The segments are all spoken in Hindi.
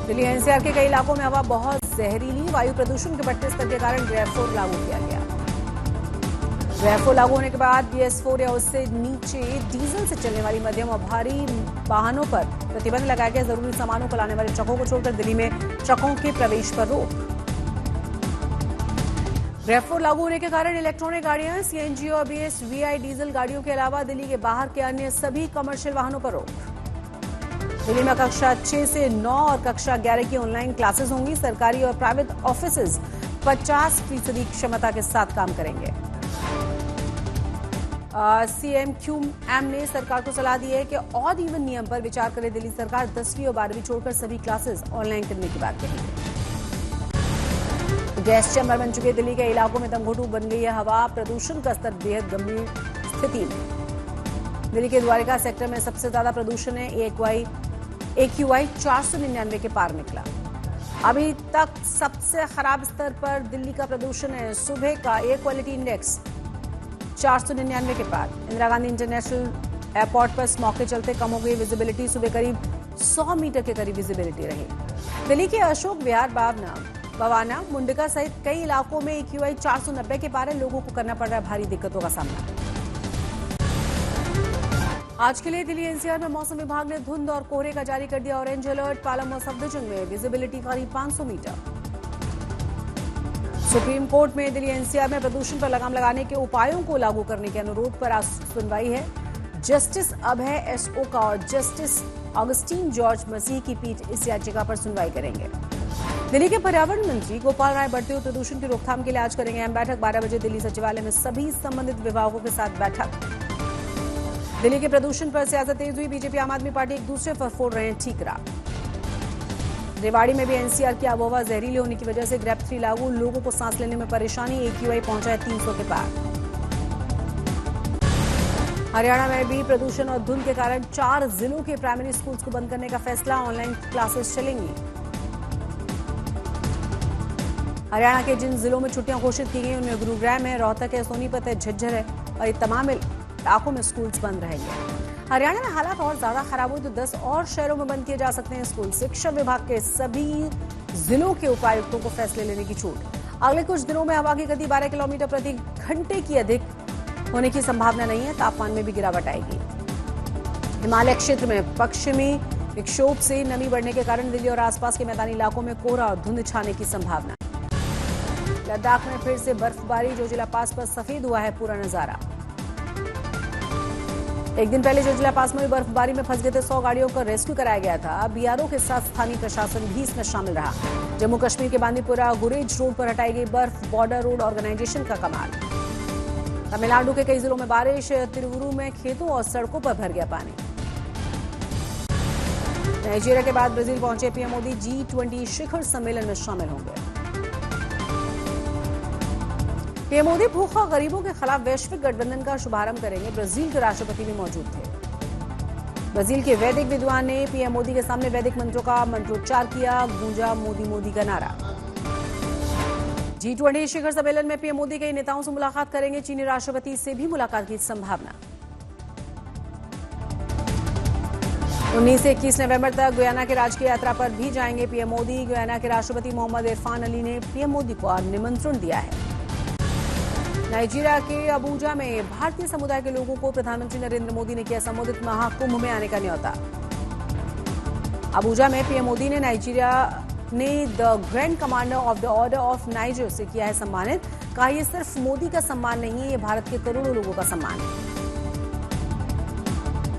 दिल्ली एनसीआर के कई इलाकों में हवा बहुत जहरीली, वायु प्रदूषण के बढ़ते स्तर के कारण BS4 लागू किया गया। BS4 लागू होने के बाद BS4 या उससे नीचे डीजल से चलने वाली मध्यम और भारी वाहनों पर प्रतिबंध लगाया गया। जरूरी सामानों को लाने वाले ट्रकों को छोड़कर दिल्ली में ट्रकों के प्रवेश पर रोक। BS4 लागू होने के कारण इलेक्ट्रॉनिक गाड़ियां, CNG और VI डीजल गाड़ियों के अलावा दिल्ली के बाहर के अन्य सभी कमर्शियल वाहनों पर रोक। दिल्ली में कक्षा 6 से 9 और कक्षा 11 की ऑनलाइन क्लासेस होंगी। सरकारी और प्राइवेट ऑफिसेज 50% क्षमता के साथ काम करेंगे। CMQM ने सरकार को सलाह दी है कि ऑड इवन नियम पर विचार करे। दिल्ली सरकार 10वीं और 12वीं छोड़कर सभी क्लासेस ऑनलाइन करने की बात कही है। गैस चैम्बर बन चुके दिल्ली के इलाकों में दमघोटू बन गई है हवा। प्रदूषण का स्तर बेहद गंभीर स्थिति में। दिल्ली के द्वारिका सेक्टर में सबसे ज्यादा प्रदूषण है। AQI 499 के पार निकला। अभी तक सबसे खराब स्तर पर दिल्ली का प्रदूषण है। सुबह का एयर क्वालिटी इंडेक्स 499 के पार। इंदिरा गांधी इंटरनेशनल एयरपोर्ट पर स्मॉग के चलते कम हो गई विजिबिलिटी। सुबह करीब 100 मीटर के करीब विजिबिलिटी रही। दिल्ली के अशोक विहार, बवाना, मुंडका सहित कई इलाकों में AQI 490 के पार है। लोगों को करना पड़ रहा है भारी दिक्कतों का सामना। आज के लिए दिल्ली एनसीआर में मौसम विभाग ने धुंध और कोहरे का जारी कर दिया ऑरेंज अलर्ट। पालम और सफदरजंग में विजिबिलिटी करीब 500 मीटर। सुप्रीम कोर्ट में दिल्ली एनसीआर में प्रदूषण पर लगाम लगाने के उपायों को लागू करने के अनुरोध पर आज सुनवाई है। जस्टिस अभय SO का और जस्टिस ऑगस्टीन जॉर्ज मसीह की पीठ इस याचिका पर सुनवाई करेंगे। दिल्ली के पर्यावरण मंत्री गोपाल राय बढ़ते हुए प्रदूषण की रोकथाम के लिए आज करेंगे अहम बैठक। 12 बजे दिल्ली सचिवालय में सभी संबंधित विभागों के साथ बैठक। दिल्ली के प्रदूषण पर सियासत तेज हुई। बीजेपी आम आदमी पार्टी एक दूसरे पर फोड़ रहे हैं ठीकरा। रेवाड़ी में भी एनसीआर की आबोहवा जहरीली होने की वजह से ग्रेप 3 लागू। लोगों को सांस लेने में परेशानी। AQI पहुंचा है 300 के पार। हरियाणा में भी प्रदूषण और धुंध के कारण 4 जिलों के प्राइमरी स्कूल्स को बंद करने का फैसला। ऑनलाइन क्लासेस चलेंगी। हरियाणा के जिन जिलों में छुट्टियां घोषित की गई उनमें गुरुग्राम है, रोहतक है, सोनीपत है, झज्जर है और ये तमाम इलाकों में स्कूल्स बंद रहेंगे। हरियाणा में हालात और ज्यादा खराब हुए तो 10 और शहरों में बंद किए जा सकते हैं स्कूल। शिक्षा विभाग के सभी जिलों के उपायुक्तों को फैसले लेने की छूट। अगले कुछ दिनों में हवा की गति 12 किलोमीटर प्रति घंटे की अधिक होने की संभावना नहीं है। तापमान में भी गिरावट आएगी। हिमालय क्षेत्र में पश्चिमी विक्षोभ से नमी बढ़ने के कारण दिल्ली और आसपास के मैदानी इलाकों में कोहरा और धुंध छाने की संभावना। लद्दाख में फिर से बर्फबारी। जोजिला पास पर सफेद हुआ है पूरा नजारा। एक दिन पहले जोजिला पास में हुई बर्फबारी में फंस गए थे 100 गाड़ियों का रेस्क्यू कराया गया था। BRO के साथ स्थानीय प्रशासन भी इसमें शामिल रहा। जम्मू कश्मीर के बांदीपुरा गुरेज रोड पर हटाई गई बर्फ। बॉर्डर रोड ऑर्गेनाइजेशन का कमाल। तमिलनाडु के कई जिलों में बारिश। तिरुवुरु में खेतों और सड़कों पर भर गया पानी। नाइजीरिया के बाद ब्राजील पहुंचे पीएम मोदी। G20 शिखर सम्मेलन में शामिल होंगे। पीएम मोदी भूख और गरीबों के खिलाफ वैश्विक गठबंधन का शुभारंभ करेंगे। ब्राजील के राष्ट्रपति भी मौजूद थे। ब्राजील के वैदिक विद्वान ने पीएम मोदी के सामने वैदिक मंत्रों का मंत्रोच्चार किया। गूंजा मोदी मोदी का नारा। G20 शिखर सम्मेलन में पीएम मोदी कई नेताओं से मुलाकात करेंगे। चीनी राष्ट्रपति से भी मुलाकात की संभावना। 19 से 21 नवंबर तक गुयाना के राजकीय यात्रा पर भी जाएंगे पीएम मोदी। गुयाना के राष्ट्रपति मोहम्मद इरफान अली ने पीएम मोदी को निमंत्रण दिया है। नाइजीरिया के अबूजा में भारतीय समुदाय के लोगों को प्रधानमंत्री नरेंद्र मोदी ने किया संबोधित। महाकुंभ में आने का न्योता। अबूजा में पीएम मोदी ने नाइजीरिया ने the grand commander of the order of niger से किया है सम्मानित। कहा यह सिर्फ मोदी का सम्मान नहीं है, ये भारत के करोड़ों लोगों का सम्मान है।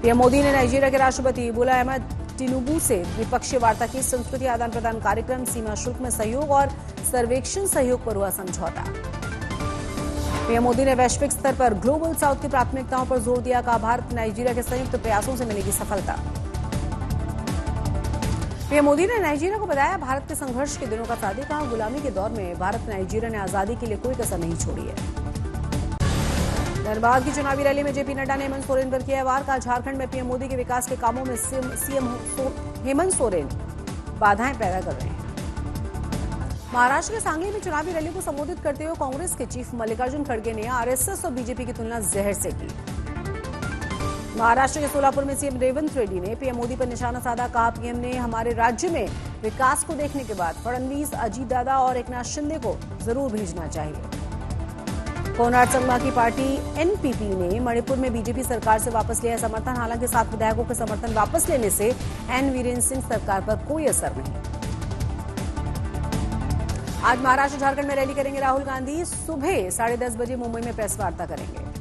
पीएम मोदी ने नाइजीरिया के राष्ट्रपति बोला अहमद टिनुबू से द्विपक्षीय वार्ता की। संस्कृति आदान प्रदान कार्यक्रम, सीमा शुल्क में सहयोग और सर्वेक्षण सहयोग पर हुआ समझौता। पीएम मोदी ने वैश्विक स्तर पर ग्लोबल साउथ की प्राथमिकताओं पर जोर दिया। कहा भारत नाइजीरिया के संयुक्त प्रयासों से मिलेगी सफलता। पीएम मोदी ने नाइजीरिया को बताया भारत के संघर्ष के दिनों का साथी। कहा गुलामी के दौर में भारत नाइजीरिया ने आजादी के लिए कोई कसर नहीं छोड़ी है। धनबाद की चुनावी रैली में जेपी नड्डा ने हेमंत सोरेन पर किया वार। कहा झारखंड में पीएम मोदी के विकास के कामों में सीएम हेमंत सोरेन बाधाएं पैदा कर रहे हैं। महाराष्ट्र के सांगली में चुनावी रैली को संबोधित करते हुए कांग्रेस के चीफ मल्लिकार्जुन खड़गे ने आरएसएस और बीजेपी की तुलना जहर से की। महाराष्ट्र के सोलापुर में सीएम रेवंत रेड्डी ने पीएम मोदी पर निशाना साधा। कहा पीएम ने हमारे राज्य में विकास को देखने के बाद फडणवीस, अजीत दादा और एकनाथ शिंदे को जरूर भेजना चाहिए। कोनराड संगमा की पार्टी एनपीपी ने मणिपुर में बीजेपी सरकार से वापस लिया समर्थन। हालांकि 7 विधायकों के समर्थन वापस लेने से एन वीरेंद्र सिंह सरकार पर कोई असर नहीं। आज महाराष्ट्र झारखंड में रैली करेंगे राहुल गांधी। सुबह 10:30 बजे मुंबई में प्रेस वार्ता करेंगे।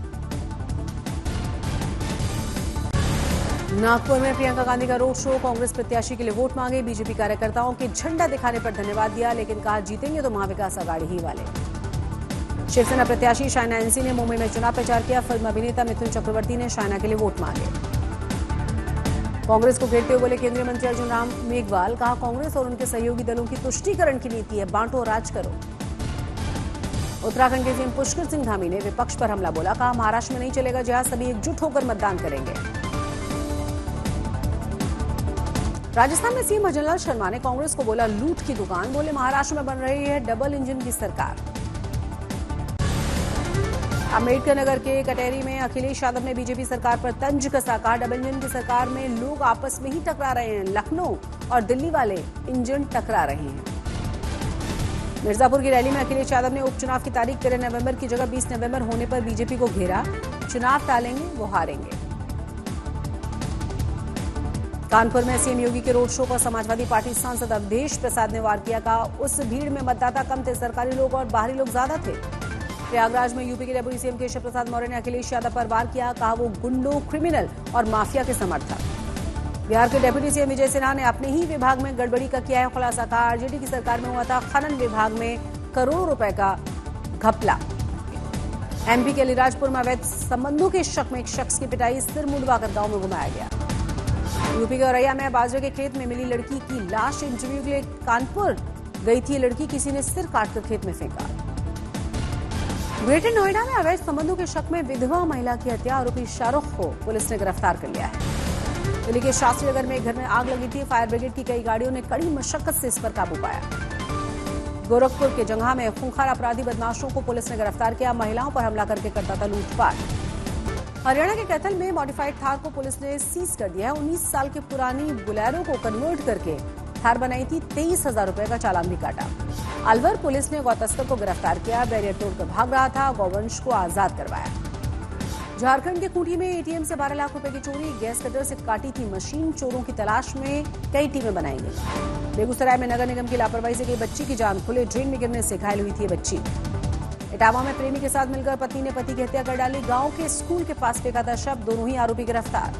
नागपुर में प्रियंका गांधी का रोड शो। कांग्रेस प्रत्याशी के लिए वोट मांगे। बीजेपी कार्यकर्ताओं के झंडा दिखाने पर धन्यवाद दिया, लेकिन कहा जीतेंगे तो महाविकास आघाड़ी ही वाले। शिवसेना प्रत्याशी शायना एनसी ने मुंबई में चुनाव प्रचार किया। फिल्म अभिनेता मिथुन चक्रवर्ती ने शायना के लिए वोट मांगे। कांग्रेस को घेरते हुए बोले केंद्रीय मंत्री अर्जुन राम मेघवाल। कहा कांग्रेस और उनके सहयोगी दलों की तुष्टीकरण की नीति है, बांटो और राज करो। उत्तराखंड के सीएम पुष्कर सिंह धामी ने विपक्ष पर हमला बोला। कहा महाराष्ट्र में नहीं चलेगा जहां सभी एकजुट होकर मतदान करेंगे। राजस्थान में सीएम भजनलाल शर्मा ने कांग्रेस को बोला लूट की दुकान। बोले महाराष्ट्र में बन रही है डबल इंजन की सरकार। अम्बेडकर नगर के कटेरी में अखिलेश यादव ने बीजेपी सरकार पर तंज कसा। कहा डबल इंजन की सरकार में लोग आपस में ही टकरा रहे हैं। लखनऊ और दिल्ली वाले इंजन टकरा रहे हैं। मिर्जापुर की रैली में अखिलेश यादव ने उपचुनाव की तारीख 13 नवंबर की जगह 20 नवंबर होने पर बीजेपी को घेरा। चुनाव टालेंगे वो हारेंगे। कानपुर में सीएम योगी के रोड शो पर समाजवादी पार्टी सांसद अवधेश प्रसाद ने वार किया। कहा उस भीड़ में मतदाता कम थे, सरकारी लोग और बाहरी लोग ज्यादा थे। प्रयागराज में यूपी के डेप्यूटी सीएम केशव प्रसाद मौर्य ने अखिलेश यादव पर वार किया। कहा वो गुंडों, क्रिमिनल और माफिया के समर्थक। बिहार के डेप्यूटी सीएम विजय सिन्हा ने अपने ही विभाग में गड़बड़ी का किया है खुलासा। कहा आरजेडी की सरकार में हुआ था खनन विभाग में करोड़ों रुपए का घपला। एमपी के अलीराजपुर में अवैध संबंधों के शक में एक शख्स की पिटाई, सिर मुंडवाकर गांव में घुमाया गया। यूपी के औरैया में बाजरे के खेत में मिली लड़की की लाश। इंटरव्यू के लिए कानपुर गई थी लड़की, किसी ने सिर काटकर खेत में फेंका। ग्रेटर नोएडा में अवैध संबंधों के शक में विधवा महिला की हत्या, आरोपी शाहरुख को पुलिस ने गिरफ्तार कर लिया है। दिल्ली के शास्त्री नगर में एक घर में आग लगी थी। फायर ब्रिगेड की कई गाड़ियों ने कड़ी मशक्कत से इस पर काबू पाया। गोरखपुर के जंघा में खूंखार अपराधी बदमाशों को पुलिस ने गिरफ्तार किया। महिलाओं पर हमला करके करता था लूटपाट। हरियाणा के कैथल में मॉडिफाइड थार को पुलिस ने सीज कर दिया है। 19 साल की पुरानी बुलेरो को कन्वर्ट करके थार बनाई थी। 23,000 रुपए का चालान भी काटा। अलवर पुलिस ने गौ तस्कर को गिरफ्तार किया। बैरियर तोड़कर भाग रहा था। गौवंश को आजाद करवाया। झारखंड के खूंटी में एटीएम से 12 लाख रुपए की चोरी। गैस कटर से काटी थी मशीन। चोरों की तलाश में कई टीमें बनाई गई। बेगूसराय में नगर निगम की लापरवाही से गई बच्ची की जान। खुले ड्रेन में गिरने से घायल हुई थी बच्ची। इटावा में प्रेमी के साथ मिलकर पत्नी ने पति की हत्या कर डाली। गांव के स्कूल के पास फेंका था शव। दोनों ही आरोपी गिरफ्तार।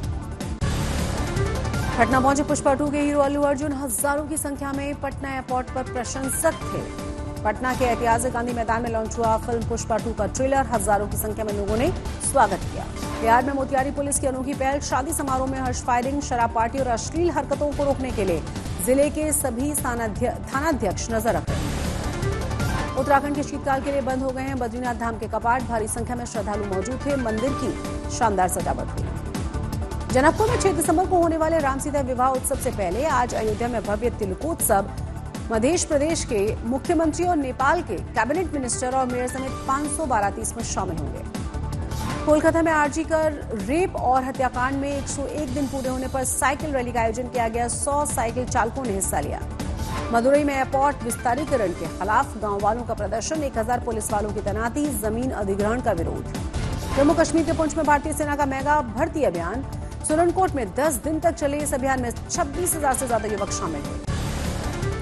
पटना पहुंचे पुष्पा 2 के हीरो अल्लू अर्जुन। हजारों की संख्या में पटना एयरपोर्ट पर प्रशंसक थे। पटना के ऐतिहासिक गांधी मैदान में लॉन्च हुआ फिल्म पुष्पा 2 का ट्रेलर। हजारों की संख्या में लोगों ने स्वागत किया। बिहार में मोतिहारी पुलिस की अनोखी पहल। शादी समारोह में हर्ष फायरिंग, शराब पार्टी और अश्लील हरकतों को रोकने के लिए जिले के सभी थानाध्यक्ष नजर रख रहे हैं। उत्तराखंड के शीतकाल के लिए बंद हो गए हैं बद्रीनाथ धाम के कपाट। भारी संख्या में श्रद्धालु मौजूद थे। मंदिर की शानदार सजावट हुई। जनकपुर में 6 दिसंबर को होने वाले राम सीता विवाह उत्सव से पहले आज अयोध्या में भव्य तिलकोत्सव। मध्य प्रदेश के मुख्यमंत्री और नेपाल के कैबिनेट मिनिस्टर और मेयर समेत 500 बाराती इसमें शामिल होंगे। कोलकाता में आरजी कर रेप और हत्याकांड में 101 दिन पूरे होने पर साइकिल रैली का आयोजन किया गया। 100 साइकिल चालकों ने हिस्सा लिया। मदुरई में एयरपोर्ट विस्तारीकरण के खिलाफ गांव वालों का प्रदर्शन। 1000 पुलिस वालों की तैनाती। जमीन अधिग्रहण का विरोध। जम्मू कश्मीर के पुंछ में भारतीय सेना का मेगा भर्ती अभियान। सुरनकोट में 10 दिन तक चले इस अभियान में 26,000 से ज्यादा युवक शामिल हुए।